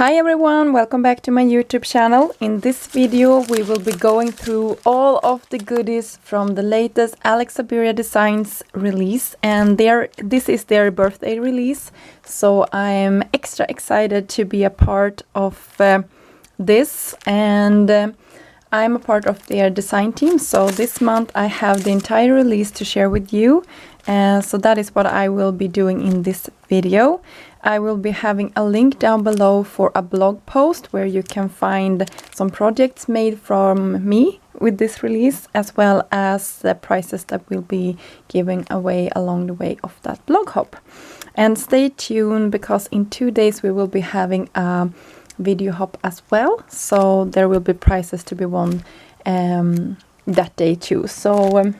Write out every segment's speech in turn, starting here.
Hi everyone, welcome back to my YouTube channel. In this video we will be going through all of the goodies from the latest Syberia Designs release, and this is their birthday release, so I am extra excited to be a part of this, and I'm a part of their design team, so this month I have the entire release to share with you. So that is what I will be doing in this video. I will be having a link down below for a blog post where you can find some projects made from me with this release, as well as the prizes that we'll be giving away along the way of that blog hop. And stay tuned, because in 2 days we will be having a video hop as well, so there will be prizes to be won that day too. So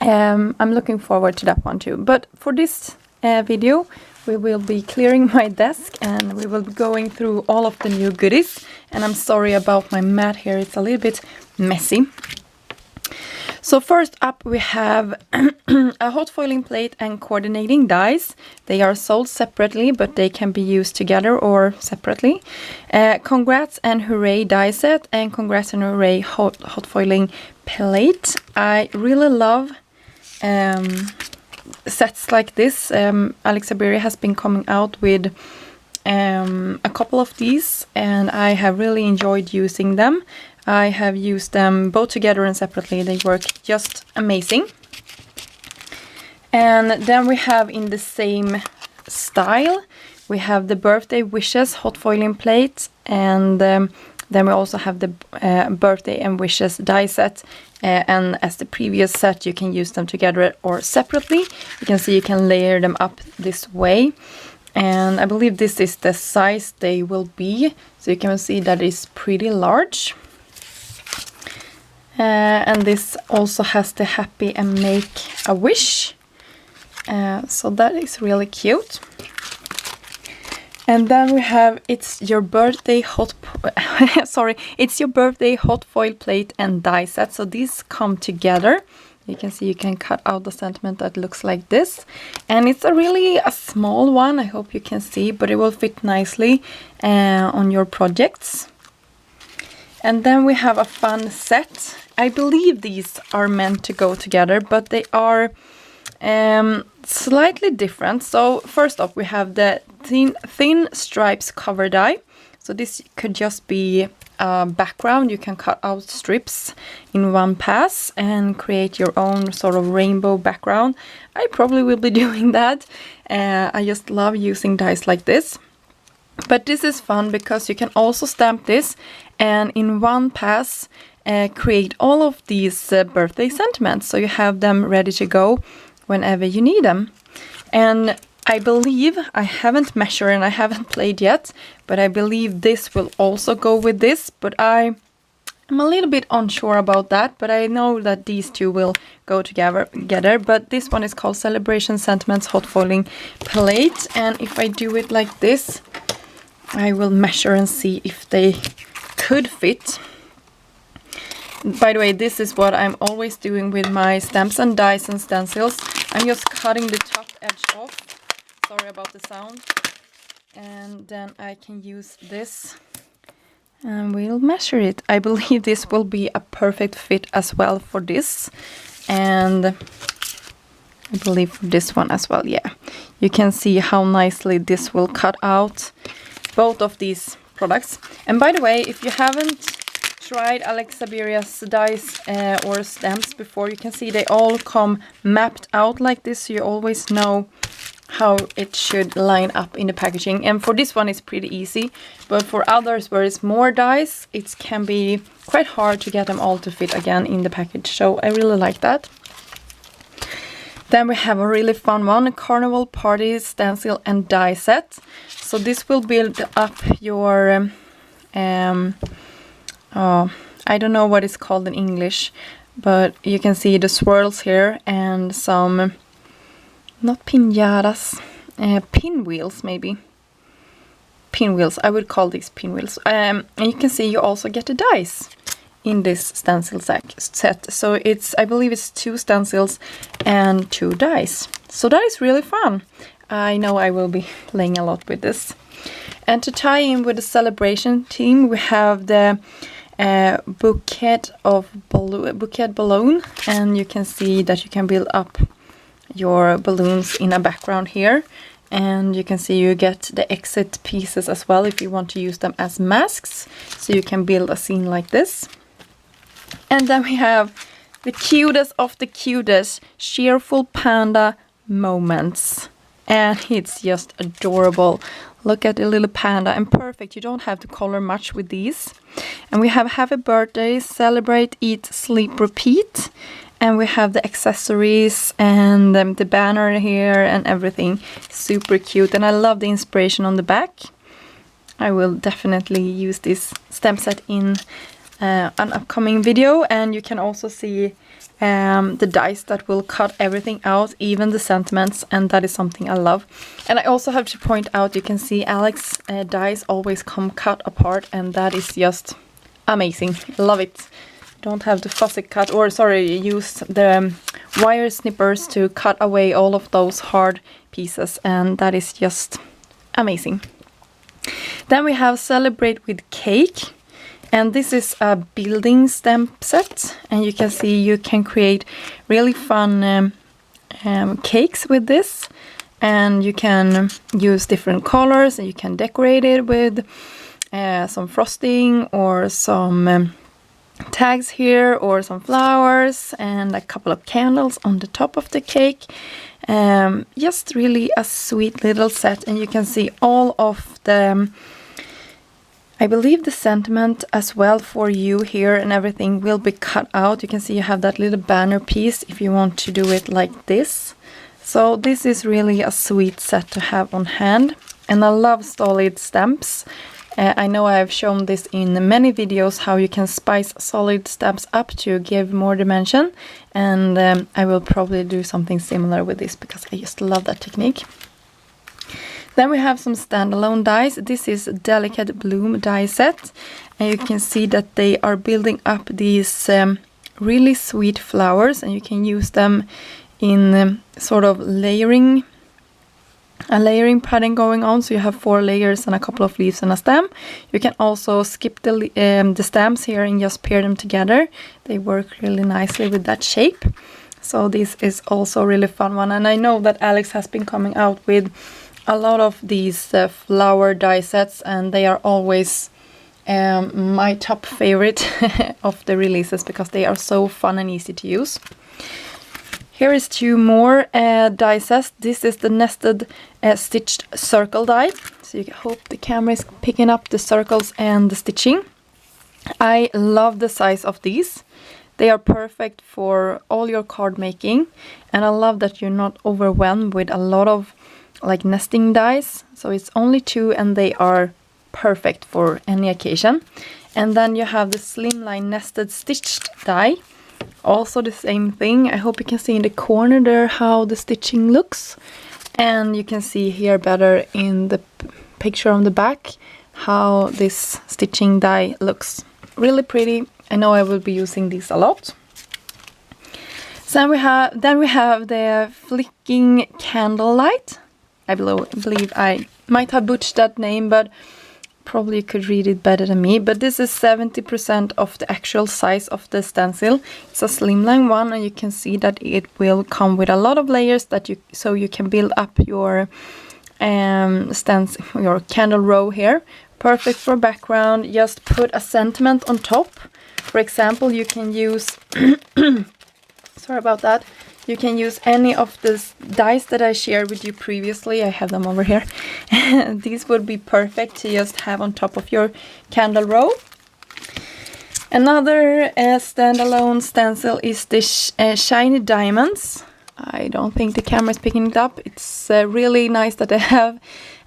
I'm looking forward to that one too. But for this video we will be clearing my desk and we will be going through all of the new goodies. And I'm sorry about my mat here, it's a little bit messy. So first up we have a hot foiling plate and coordinating dies. They are sold separately, but they can be used together or separately. Congrats and hooray die set, and congrats and hooray hot foiling plate. I really love sets like this. Syberia has been coming out with a couple of these, and I have really enjoyed using them. I have used them both together and separately. They work just amazing. And then we have, in the same style, we have the birthday wishes hot foiling plate, and then we also have the birthday and wishes die set. And as the previous set, you can use them together or separately. You can see you can layer them up this way. And I believe this is the size they will be. So you can see that it's pretty large. And this also has the happy and make a wish. So that is really cute. And then we have it's your birthday hot foil plate and die set. So these come together. You can see you can cut out the sentiment that looks like this, and it's a small one. I hope you can see, but it will fit nicely on your projects. And then we have a fun set. I believe these are meant to go together, but they are slightly different. So first off we have the thin stripes cover die. So this could just be a background. You can cut out strips in one pass and create your own sort of rainbow background. I probably will be doing that. I just love using dies like this. But this is fun because you can also stamp this and in one pass create all of these birthday sentiments, so you have them ready to go whenever you need them. And I believe, I haven't measured and I haven't played yet, but I believe this will also go with this, but I'm a little bit unsure about that, but I know that these two will go together. But this one is called Celebration Sentiments Hot Foiling Plate, and if I do it like this, I will measure and see if they could fit. By the way, this is what I'm always doing with my stamps and dies and stencils. I'm just cutting the top edge off. Sorry about the sound. And then I can use this and we'll measure it. I believe this will be a perfect fit as well for this. And I believe for this one as well, yeah. You can see how nicely this will cut out both of these products. And by the way, if you haven't tried Syberia's dies or stamps before, you can see they all come mapped out like this, so you always know how it should line up in the packaging. And for this one it's pretty easy, but for others where it's more dies, it can be quite hard to get them all to fit again in the package, so I really like that. Then we have a really fun one, a Carnival Party Stencil and die set. So this will build up your I don't know what it's called in English, but you can see the swirls here and some, not piñatas, pinwheels maybe. Pinwheels, I would call these pinwheels. And you can see you also get the dice in this stencil set. So I believe it's 2 stencils and 2 dice. So that is really fun. I know I will be playing a lot with this. And to tie in with the celebration theme, we have the Bouquet balloon, and you can see that you can build up your balloons in a background here, and you can see you get the exit pieces as well if you want to use them as masks, so you can build a scene like this. And then we have the cutest of the cutest cheerful panda moments, and it's just adorable. Look at the little panda, and perfect. You don't have to color much with these. And we have happy birthday, celebrate, eat, sleep, repeat. And we have the accessories and the banner here and everything. Super cute, and I love the inspiration on the back. I will definitely use this stamp set in an upcoming video, and you can also see the dies that will cut everything out, even the sentiments, and that is something I love. And I also have to point out, you can see Alex dies always come cut apart, and that is just amazing. Love it. Don't have to fussy cut, or sorry, use the wire snippers to cut away all of those hard pieces, and that is just amazing. Then we have celebrate with cake. And this is a building stamp set, and you can see you can create really fun cakes with this, and you can use different colors, and you can decorate it with some frosting or some tags here, or some flowers, and a couple of candles on the top of the cake. Just really a sweet little set, and you can see all of the I believe the sentiment as well for you here and everything will be cut out. You can see you have that little banner piece if you want to do it like this. So this is really a sweet set to have on hand. And I love solid stamps. I know I have shown this in many videos, how you can spice solid stamps up to give more dimension. And I will probably do something similar with this because I just love that technique. Then we have some standalone dies. This is a Delicate Bloom die set, and you can see that they are building up these really sweet flowers, and you can use them in sort of layering, a layering pattern going on. So you have 4 layers and a couple of leaves and a stem. You can also skip the stamps here and just pair them together. They work really nicely with that shape. So this is also a really fun one, and I know that Alex has been coming out with a lot of these flower die sets, and they are always my top favorite of the releases because they are so fun and easy to use. Here is 2 more die sets. This is the nested stitched circle die. So you hope the camera is picking up the circles and the stitching. I love the size of these. They are perfect for all your card making, and I love that you're not overwhelmed with a lot of like nesting dies. So it's only 2, and they are perfect for any occasion. And then you have the slimline nested stitched die, also the same thing. I hope you can see in the corner there how the stitching looks, and you can see here better in the picture on the back how this stitching die looks. Really pretty. I know I will be using these a lot. So then we have the flicking candlelight. I believe I might have butchered that name, but probably you could read it better than me. But this is 70% of the actual size of the stencil. It's a slimline one, and you can see that it will come with a lot of layers so you can build up your stencil, your candle row here. Perfect for background. Just put a sentiment on top. For example, you can use sorry about that. You can use any of the dies that I shared with you previously. I have them over here. These would be perfect to just have on top of your candle row. Another standalone stencil is the shiny diamonds. I don't think the camera is picking it up. It's really nice that I have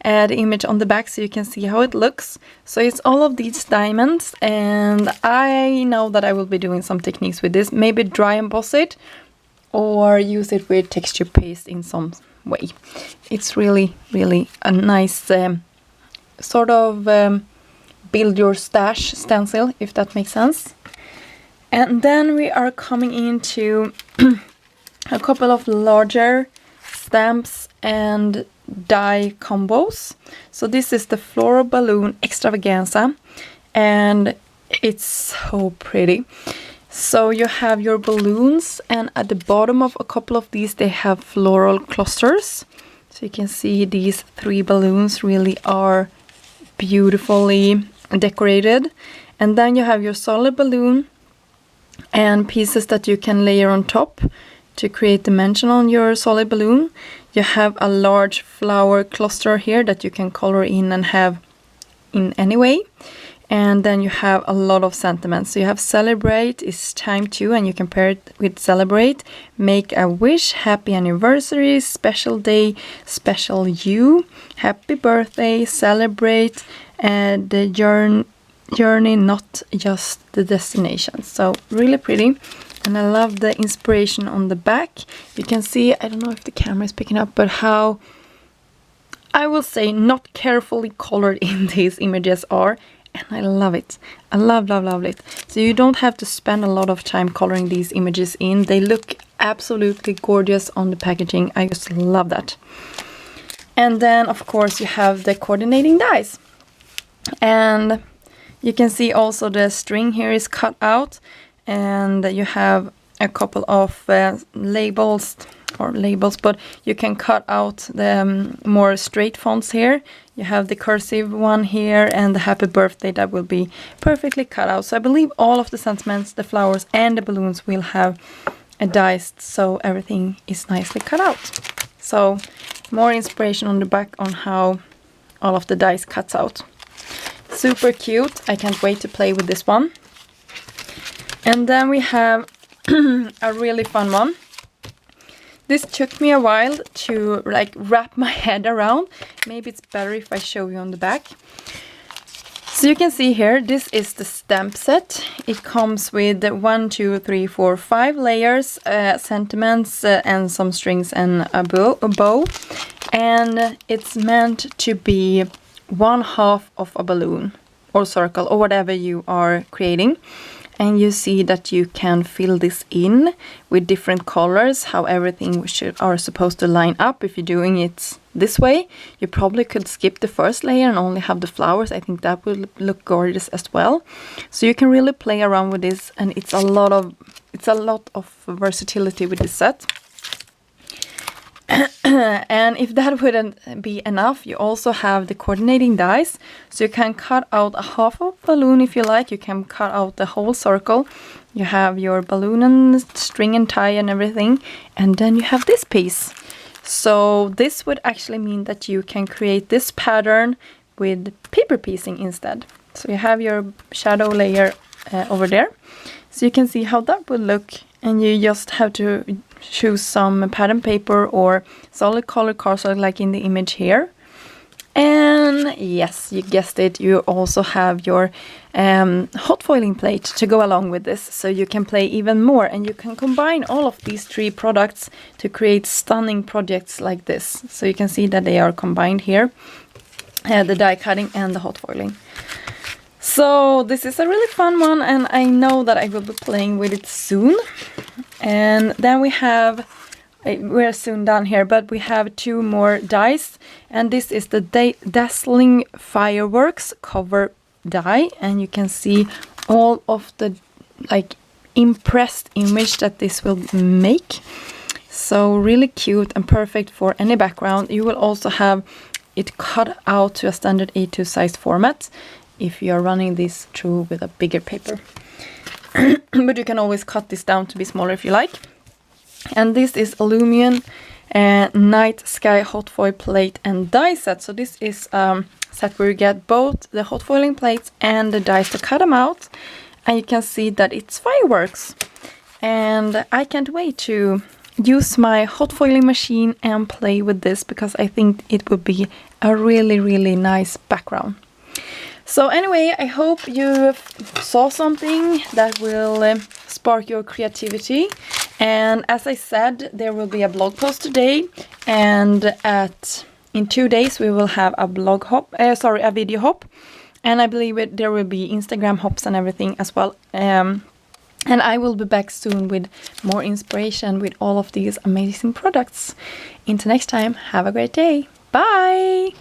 the image on the back so you can see how it looks. So it's all of these diamonds, and I know that I will be doing some techniques with this. Maybe dry emboss it, or use it with texture paste in some way. It's really, really a nice sort of build your stash stencil, if that makes sense. And then we are coming into a couple of larger stamps and die combos. So this is the Floral Balloon Extravaganza, and it's so pretty. So you have your balloons, and at the bottom of a couple of these they have floral clusters. So you can see these 3 balloons really are beautifully decorated. And then you have your solid balloon and pieces that you can layer on top to create dimension on your solid balloon. You have a large flower cluster here that you can color in and have in any way. And then you have a lot of sentiments. So you have celebrate is time to, and you can pair it with celebrate, make a wish, happy anniversary, special day, special you, happy birthday, celebrate, and the journey, not just the destination. So really pretty. And I love the inspiration on the back. You can see, I don't know if the camera is picking up, but how, I will say, not carefully colored in these images are. And I love it. I love it. So you don't have to spend a lot of time coloring these images in. They look absolutely gorgeous on the packaging. I just love that. And then, of course, you have the coordinating dies. And you can see also the string here is cut out. And you have a couple of labels, but you can cut out the more straight fonts here. You have the cursive one here and the happy birthday that will be perfectly cut out. So I believe all of the sentiments, the flowers and the balloons will have a dies, so everything is nicely cut out. So more inspiration on the back on how all of the dies cuts out. Super cute. I can't wait to play with this one. And then we have a really fun one. This took me a while to wrap my head around. Maybe it's better if I show you on the back. So you can see here, this is the stamp set. It comes with 1, 2, 3, 4, 5 layers, sentiments and some strings and a bow. And it's meant to be 1/2 of a balloon or circle or whatever you are creating. And you see that you can fill this in with different colors, how everything are supposed to line up. If you're doing it this way, you probably could skip the first layer and only have the flowers. I think that will look gorgeous as well. So you can really play around with this, and it's a lot of versatility with this set. And if that wouldn't be enough, you also have the coordinating dies. So you can cut out a 1/2 of balloon if you like. You can cut out the whole circle. You have your balloon and string and tie and everything. And then you have this piece. So this would actually mean that you can create this pattern with paper piecing instead. So you have your shadow layer over there. So you can see how that would look. And you just have to choose some pattern paper or solid color cardstock like in the image here. And yes, you guessed it, you also have your hot foiling plate to go along with this, so you can play even more, and you can combine all of these 3 products to create stunning projects like this. So you can see that they are combined here, the die cutting and the hot foiling. So this is a really fun one, and I know that I will be playing with it soon. And then we have, we're soon done here, but we have 2 more dies. And this is the Dazzling Fireworks cover die. And you can see all of the impressed image that this will make. So really cute and perfect for any background. You will also have it cut out to a standard A2 size format if you are running this through with a bigger paper. But you can always cut this down to be smaller if you like. And this is Alumion Night Sky hot foil plate and die set. So this is set where you get both the hot foiling plates and the dies to cut them out. And you can see that it's fireworks. And I can't wait to use my hot foiling machine and play with this, because I think it would be a really, really nice background. So anyway, I hope you saw something that will spark your creativity. And as I said, there will be a blog post today, and in 2 days we will have a a video hop, and I believe there will be Instagram hops and everything as well. And I will be back soon with more inspiration with all of these amazing products. Until next time, have a great day. Bye!